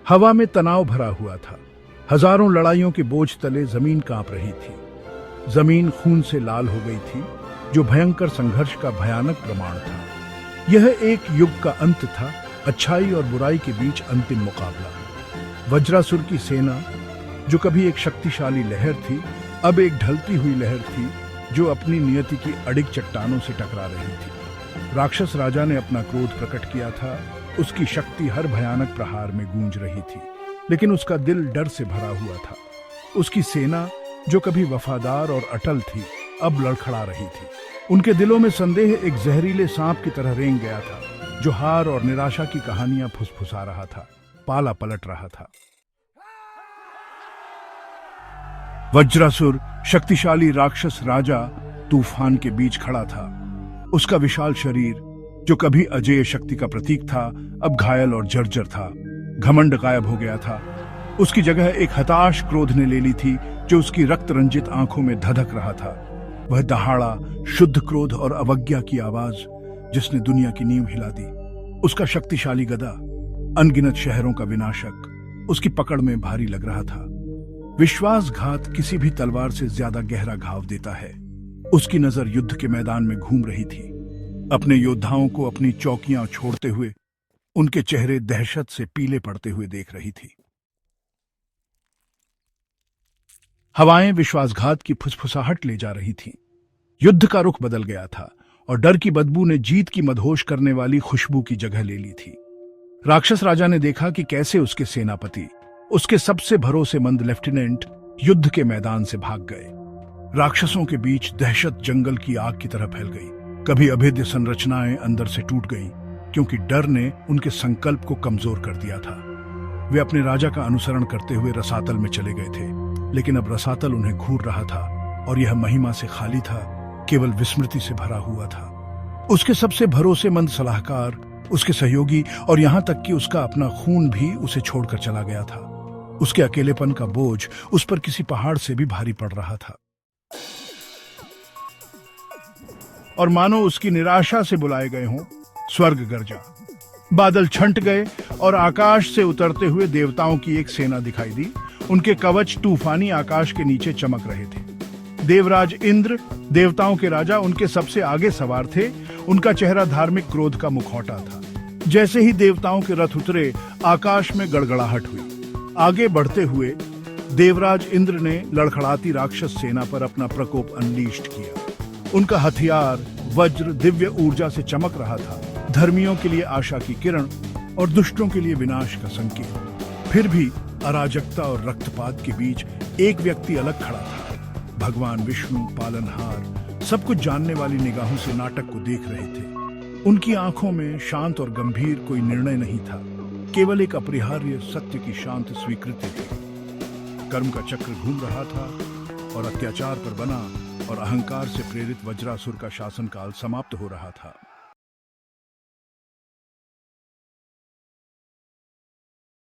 हवा में तनाव भरा हुआ था। हजारों लड़ाइयों के बोझ तले जमीन कांप रही थी। जमीन खून से लाल हो गई थी, जो भयंकर संघर्ष का भयानक प्रमाण था। यह एक युग का अंत था, अच्छाई और बुराई के बीच अंतिम मुकाबला। वज्रासुर की सेना, जो कभी एक शक्तिशाली लहर थी, अब एक ढलती हुई लहर थी जो अपनी नियति की अडिग चट्टानों से टकरा रही थी। राक्षस राजा ने अपना क्रोध प्रकट किया था। उसकी शक्ति हर भयानक प्रहार में गूंज रही थी, लेकिन उसका दिल डर से भरा हुआ था। उसकी सेना, जो कभी वफादार और अटल थी, अब लड़खड़ा रही थी। उनके दिलों में संदेह एक जहरीले सांप की तरह रेंग गया था, जो हार और निराशा की कहानियां फुसफुसा रहा था, पाला पलट रहा था। वज्रासुर, शक्तिशाली राक्षस राजा, तूफान के बीच खड़ा था। उसका विशाल शरीर, जो कभी अजेय शक्ति का प्रतीक था, अब घायल और जर्जर था। घमंड गायब हो गया था। उसकी जगह एक हताश क्रोध ने ले ली थी, जो उसकी रक्त रंजित आंखों में धधक रहा था। वह दहाड़ा, शुद्ध क्रोध और अवज्ञा की आवाज, जिसने दुनिया की नींव हिला दी। उसका शक्तिशाली गदा, अनगिनत शहरों का विनाशक, उसकी पकड़ में भारी लग रहा था। विश्वासघात किसी भी तलवार से ज्यादा गहरा घाव देता है। उसकी नजर युद्ध के मैदान में घूम रही थी, अपने योद्धाओं को अपनी चौकियां छोड़ते हुए, उनके चेहरे दहशत से पीले पड़ते हुए देख रही थी। हवाएं विश्वासघात की फुसफुसाहट ले जा रही थीं। युद्ध का रुख बदल गया था और डर की बदबू ने जीत की मदहोश करने वाली खुशबू की जगह ले ली थी। राक्षस राजा ने देखा कि कैसे उसके सेनापति, उसके सबसे भरोसेमंद लेफ्टिनेंट, युद्ध के मैदान से भाग गए। राक्षसों के बीच दहशत जंगल की आग की तरह फैल गई। कभी अभेद्य संरचनाएं अंदर से टूट गईं, क्योंकि डर ने उनके संकल्प को कमजोर कर दिया था। वे अपने राजा का अनुसरण करते हुए रसातल में चले गए थे, लेकिन अब रसातल उन्हें घूर रहा था और यह महिमा से खाली था, केवल विस्मृति से भरा हुआ था। उसके सबसे भरोसेमंद सलाहकार, उसके सहयोगी और यहां तक कि उसका अपना खून भी उसे छोड़कर चला गया था। उसके अकेलेपन का बोझ उस पर किसी पहाड़ से भी भारी पड़ रहा था। और मानो उसकी निराशा से बुलाए गए हों, स्वर्ग गरजा। बादल छंट गए और आकाश से उतरते हुए देवताओं की एक सेना दिखाई दी। उनके कवच तूफानी आकाश के नीचे चमक रहे थे। देवराज इंद्र, देवताओं के राजा, उनके सबसे आगे सवार थे। उनका चेहरा धार्मिक क्रोध का मुखौटा था। जैसे ही देवताओं के रथ उतरे, आकाश में गड़गड़ाहट हुई। आगे बढ़ते हुए देवराज इंद्र ने लड़खड़ाती राक्षस सेना पर अपना प्रकोप अनलीस्ट किया। उनका हथियार वज्र दिव्य ऊर्जा से चमक रहा था, धर्मियों के लिए आशा की किरण और दुष्टों के लिए विनाश का संकेत। फिर भी अराजकता और रक्तपात के बीच एक व्यक्ति अलग खड़ा था। भगवान विष्णु, पालनहार, सब कुछ जानने वाली निगाहों से नाटक को देख रहे थे। उनकी आंखों में शांत और गंभीर कोई निर्णय नहीं था, केवल एक अपरिहार्य सत्य की शांत स्वीकृति थी। कर्म का चक्र घूम रहा था और अत्याचार पर बना और अहंकार से प्रेरित वज्रासुर का शासनकाल समाप्त हो रहा था।